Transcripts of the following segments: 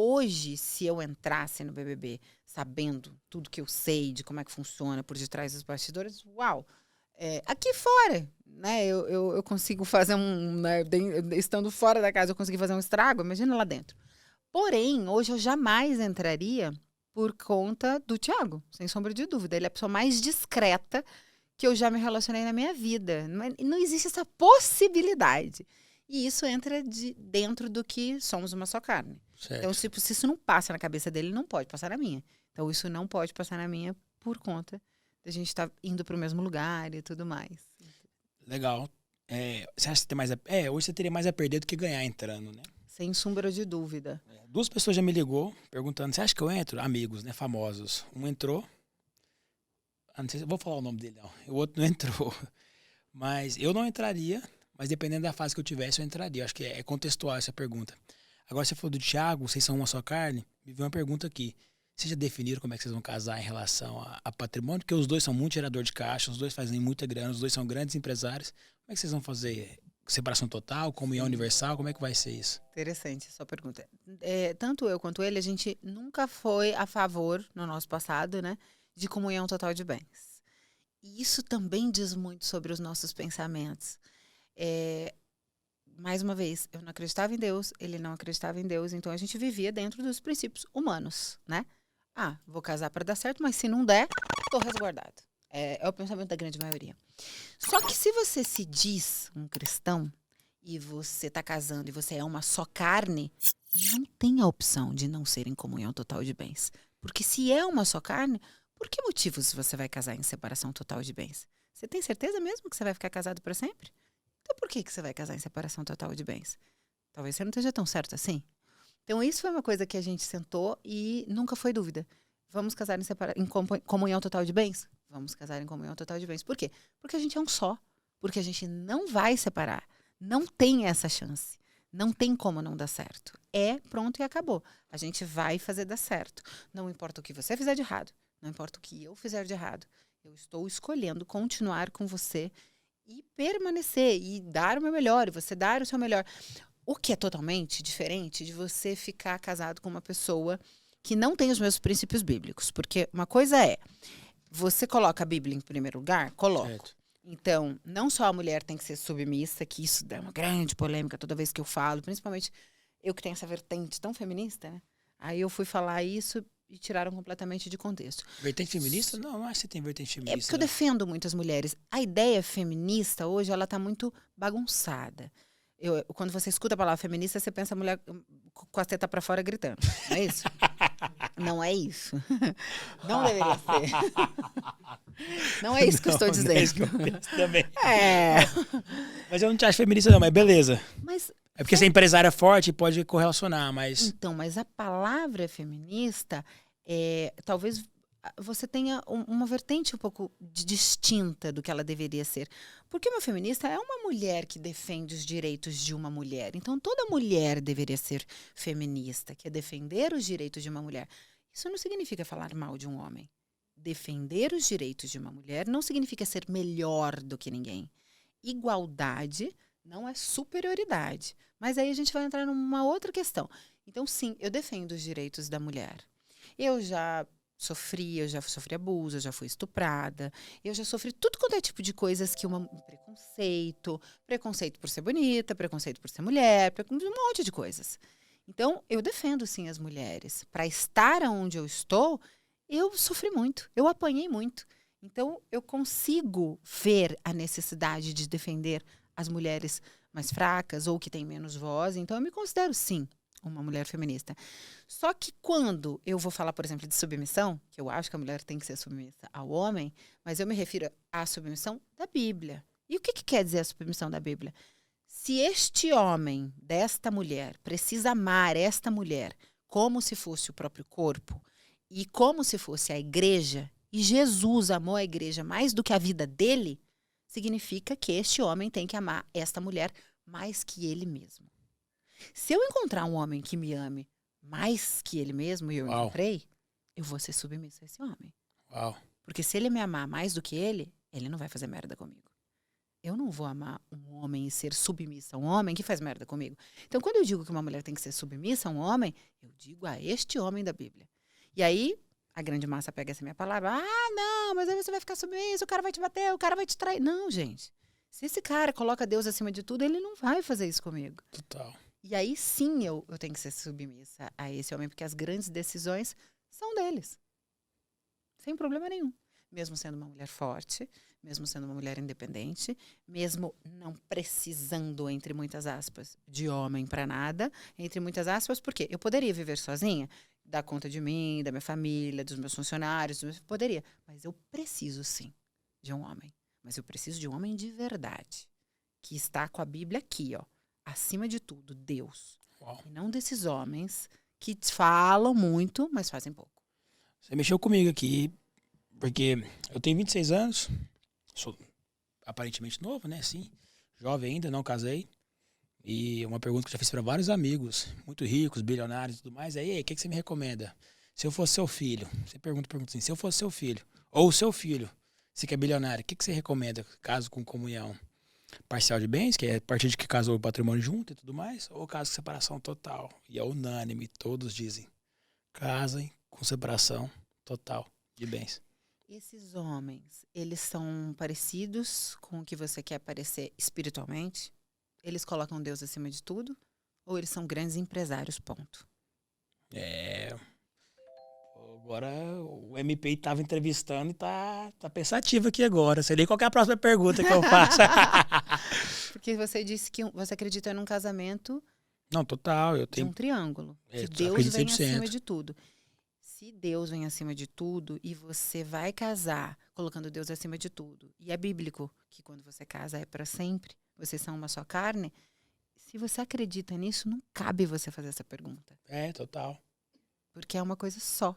Hoje, se eu entrasse no BBB sabendo tudo que eu sei de como é que funciona por detrás dos bastidores, uau! Aqui fora, né? Eu consigo fazer né, estando fora da casa, eu consegui fazer um estrago, imagina lá dentro. Porém, hoje eu jamais entraria por conta do Thiago, sem sombra de dúvida. Ele é a pessoa mais discreta que eu já me relacionei na minha vida. Não existe essa possibilidade. E isso entra dentro do que somos uma só carne. Certo. Então, se isso não passa na cabeça dele, não pode passar na minha. Então, isso não pode passar na minha por conta da gente estar indo para o mesmo lugar e tudo mais. Legal. Você acha que tem mais hoje você teria mais a perder do que ganhar entrando, né? Sem sombra de dúvida. 2 pessoas já me ligou perguntando, você acha que eu entro? Amigos, né? Famosos. Um entrou. Não sei se eu vou falar o nome dele, não. O outro não entrou. Mas eu não entraria, mas dependendo da fase que eu tivesse, eu entraria. Acho que é contextual essa pergunta. Agora, você falou do Thiago, vocês são uma só carne. Me veio uma pergunta aqui. Vocês já definiram como é que vocês vão casar em relação a patrimônio? Porque os dois são muito gerador de caixa, os dois fazem muita grana, os dois são grandes empresários. Como é que vocês vão fazer? Separação total, comunhão universal? Como é que vai ser isso? Interessante a sua pergunta. Tanto eu quanto ele, a gente nunca foi a favor, no nosso passado, né, de comunhão total de bens. E isso também diz muito sobre os nossos pensamentos. Mais uma vez, eu não acreditava em Deus, ele não acreditava em Deus, então a gente vivia dentro dos princípios humanos, né? Vou casar para dar certo, mas se não der, tô resguardado. É o pensamento da grande maioria. Só que se você se diz um cristão e você tá casando e você é uma só carne, não tem a opção de não ser em comunhão total de bens. Porque se é uma só carne, por que motivos você vai casar em separação total de bens? Você tem certeza mesmo que você vai ficar casado para sempre? Então por que você vai casar em separação total de bens? Talvez você não esteja tão certo assim. Então isso foi uma coisa que a gente sentou e nunca foi dúvida. Vamos casar em comunhão total de bens? Vamos casar em comunhão total de bens. Por quê? Porque a gente é um só. Porque a gente não vai separar. Não tem essa chance. Não tem como não dar certo. Pronto e acabou. A gente vai fazer dar certo. Não importa o que você fizer de errado. Não importa o que eu fizer de errado. Eu estou escolhendo continuar com você e permanecer e dar o meu melhor. E você dar o seu melhor. O que é totalmente diferente de você ficar casado com uma pessoa que não tem os mesmos princípios bíblicos. Porque uma coisa você coloca a Bíblia em primeiro lugar? Coloco. Certo. Então, não só a mulher tem que ser submissa, que isso dá uma grande polêmica toda vez que eu falo, principalmente eu que tenho essa vertente tão feminista, né? Aí eu fui falar isso e tiraram completamente de contexto. Vertente feminista? Não acho que você tem vertente feminista. É porque eu defendo muitas mulheres. A ideia feminista hoje, ela tá muito bagunçada. Quando você escuta a palavra feminista, você pensa a mulher com a teta pra fora gritando. Não é isso? Não é isso. Não deveria ser. Não é isso que eu estou dizendo. Não é isso que eu penso também. Mas eu não te acho feminista não, mas beleza. Mas é porque você é empresária forte e pode correlacionar, mas... Então, mas a palavra feminista, talvez você tenha uma vertente um pouco distinta do que ela deveria ser. Porque uma feminista é uma mulher que defende os direitos de uma mulher. Então, toda mulher deveria ser feminista, que é defender os direitos de uma mulher. Isso não significa falar mal de um homem. Defender os direitos de uma mulher não significa ser melhor do que ninguém. Igualdade não é superioridade. Mas aí a gente vai entrar numa outra questão. Então, sim, eu defendo os direitos da mulher. Eu já sofri abuso, eu já fui estuprada, eu já sofri tudo quanto é tipo de coisas que preconceito por ser bonita, preconceito por ser mulher, um monte de coisas. Então, eu defendo sim as mulheres. Para estar onde eu estou, eu sofri muito, eu apanhei muito. Então, eu consigo ver a necessidade de defender as mulheres mais fracas ou que têm menos voz. Então, eu me considero, sim, uma mulher feminista. Só que quando eu vou falar, por exemplo, de submissão, que eu acho que a mulher tem que ser submissa ao homem, mas eu me refiro à submissão da Bíblia. E o que quer dizer a submissão da Bíblia? Se este homem desta mulher precisa amar esta mulher como se fosse o próprio corpo e como se fosse a igreja, e Jesus amou a igreja mais do que a vida dele, significa que este homem tem que amar esta mulher mais que ele mesmo. Se eu encontrar um homem que me ame mais que ele mesmo, e eu encontrei, eu vou ser submissa a esse homem. Uau. Porque se ele me amar mais do que ele não vai fazer merda comigo. Eu não vou amar um homem e ser submissa a um homem que faz merda comigo. Então, quando eu digo que uma mulher tem que ser submissa a um homem, eu digo a este homem da Bíblia. E aí, a grande massa pega essa minha palavra. Ah, não, mas aí você vai ficar submissa, o cara vai te bater, o cara vai te trair. Não, gente. Se esse cara coloca Deus acima de tudo, ele não vai fazer isso comigo. Total. E aí, sim, eu tenho que ser submissa a esse homem, porque as grandes decisões são deles. Sem problema nenhum. Mesmo sendo uma mulher forte, mesmo sendo uma mulher independente, mesmo não precisando, entre muitas aspas, de homem para nada, entre muitas aspas, porque eu poderia viver sozinha, dar conta de mim, da minha família, dos meus funcionários, poderia, mas eu preciso sim de um homem. Mas eu preciso de um homem de verdade, que está com a Bíblia aqui, ó, acima de tudo, Deus. Uau. E não desses homens que falam muito, mas fazem pouco. Você mexeu comigo aqui, porque eu tenho 26 anos, sou aparentemente novo, né? Sim, jovem ainda, não casei. E uma pergunta que eu já fiz para vários amigos, muito ricos, bilionários e tudo mais, aí, o que você me recomenda? Se eu fosse seu filho, você pergunta assim, se eu fosse seu filho, ou seu filho, você que é bilionário, o que você recomenda? Caso com comunhão parcial de bens, que é a partir de que casou o patrimônio junto e tudo mais, ou caso com separação total? E é unânime, todos dizem, casem com separação total de bens. Esses homens, eles são parecidos com o que você quer parecer espiritualmente? Eles colocam Deus acima de tudo? Ou eles são grandes empresários, ponto? Agora o MP estava entrevistando e tá pensativo aqui agora. Sei nem qual que é a próxima pergunta que eu faço. Porque você disse que você acredita num casamento Não, total. Eu de tenho... um triângulo. Que eu Deus acredito vem 100%. acima de tudo. Se Deus vem acima de tudo e você vai casar colocando Deus acima de tudo, e é bíblico que quando você casa é para sempre, vocês são uma só carne, se você acredita nisso, não cabe você fazer essa pergunta. Total. Porque é uma coisa só.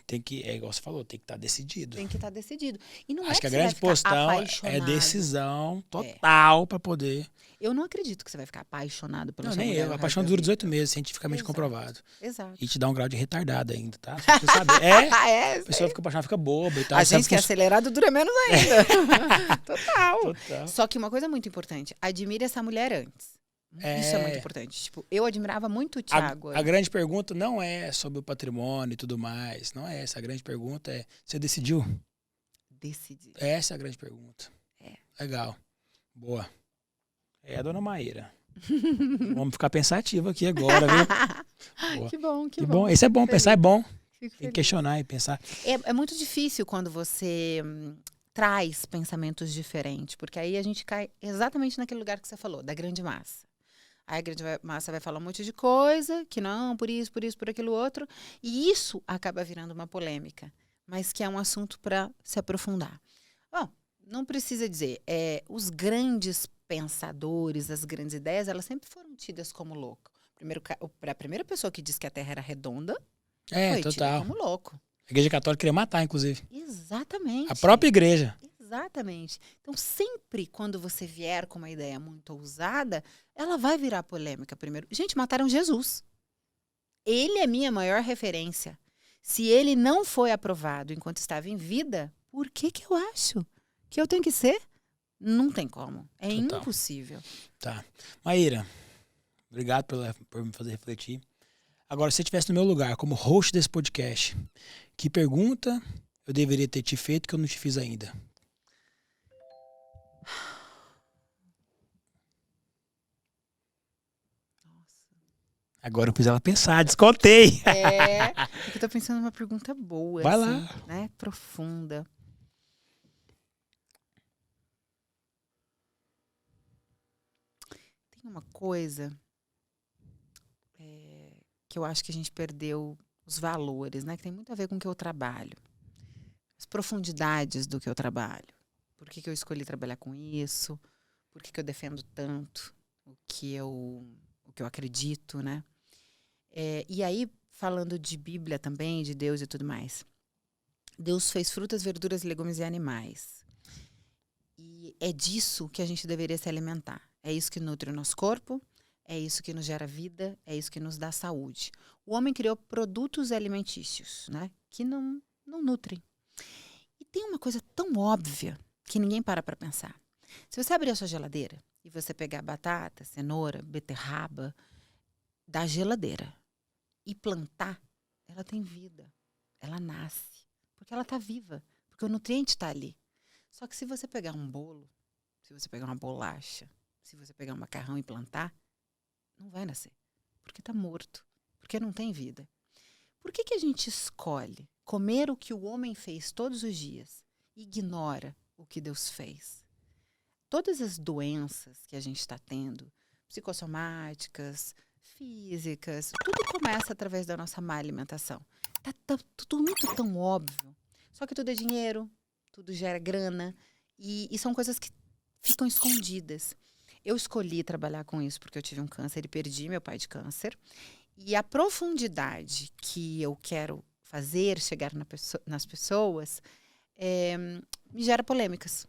Tem que, igual você falou, tem que estar decidido. Tem que estar decidido. E não Acho é que a você grande vai ficar questão é apaixonado. decisão total para poder... Eu não acredito que você vai ficar apaixonado pela Não, sua nem mulher. eu. A paixão dura 18 meses, cientificamente Exato. comprovado. Exato. E te dá um grau de retardado ainda, tá? Só pra você saber. A pessoa fica apaixonada, fica boba e tal. A gente que é acelerado dura menos ainda. Total. Total. Só que uma coisa muito importante, admire essa mulher antes. Isso é muito importante. Tipo, eu admirava muito o Thiago. A grande pergunta não é sobre o patrimônio e tudo mais. Não é essa. A grande pergunta é, você decidiu? Decidi. Essa é a grande pergunta. Legal. Boa. É a dona Maíra. Vamos ficar pensativo aqui agora, viu? Boa. Que bom, que bom. Esse é bom, pensar é bom. Fico Tem que questionar e pensar. É muito difícil quando você traz pensamentos diferentes, porque aí a gente cai exatamente naquele lugar que você falou, da grande massa. Aí a grande massa vai falar um monte de coisa, que não, por isso, por aquilo outro, e isso acaba virando uma polêmica, mas que é um assunto para se aprofundar. Bom, não precisa dizer, os grandes pensadores, as grandes ideias, elas sempre foram tidas como louco. A primeira pessoa que disse que a Terra era redonda foi tida total. como louco. A Igreja Católica queria matar, inclusive. Exatamente. A própria igreja. Exatamente. Então, sempre quando você vier com uma ideia muito ousada, ela vai virar polêmica primeiro. Gente, mataram Jesus. Ele é minha maior referência. Se ele não foi aprovado enquanto estava em vida, por que eu acho que eu tenho que ser? Não tem como. É Total. impossível. Tá. Maíra, obrigado por me fazer refletir. Agora, se você estivesse no meu lugar, como host desse podcast, que pergunta eu deveria ter te feito que eu não te fiz ainda? Agora eu fiz ela pensar, descontei. Porque eu tô pensando numa pergunta boa, Vai assim, lá. né? Profunda. Tem uma coisa que eu acho que a gente perdeu os valores, né? Que tem muito a ver com o que eu trabalho. As profundidades do que eu trabalho. Por que eu escolhi trabalhar com isso? Por que eu defendo tanto o que eu acredito, né? E aí, falando de Bíblia também, de Deus e tudo mais. Deus fez frutas, verduras, legumes e animais. E é disso que a gente deveria se alimentar. É isso que nutre o nosso corpo, é isso que nos gera vida, é isso que nos dá saúde. O homem criou produtos alimentícios, né? Que não nutrem. E tem uma coisa tão óbvia que ninguém para pensar. Se você abrir a sua geladeira e você pegar batata, cenoura, beterraba da geladeira e plantar, ela tem vida. Ela nasce. Porque ela está viva. Porque o nutriente está ali. Só que se você pegar um bolo, se você pegar uma bolacha, se você pegar um macarrão e plantar, não vai nascer. Porque está morto. Porque não tem vida. Por que a gente escolhe comer o que o homem fez todos os dias e ignora o que Deus fez? Todas as doenças que a gente está tendo, psicossomáticas, físicas, tudo começa através da nossa má alimentação. Tá tudo muito tão óbvio. Só que tudo é dinheiro, tudo gera grana e são coisas que ficam escondidas. Eu escolhi trabalhar com isso porque eu tive um câncer e perdi meu pai de câncer. E a profundidade que eu quero fazer, chegar nas pessoas, me gera polêmicas.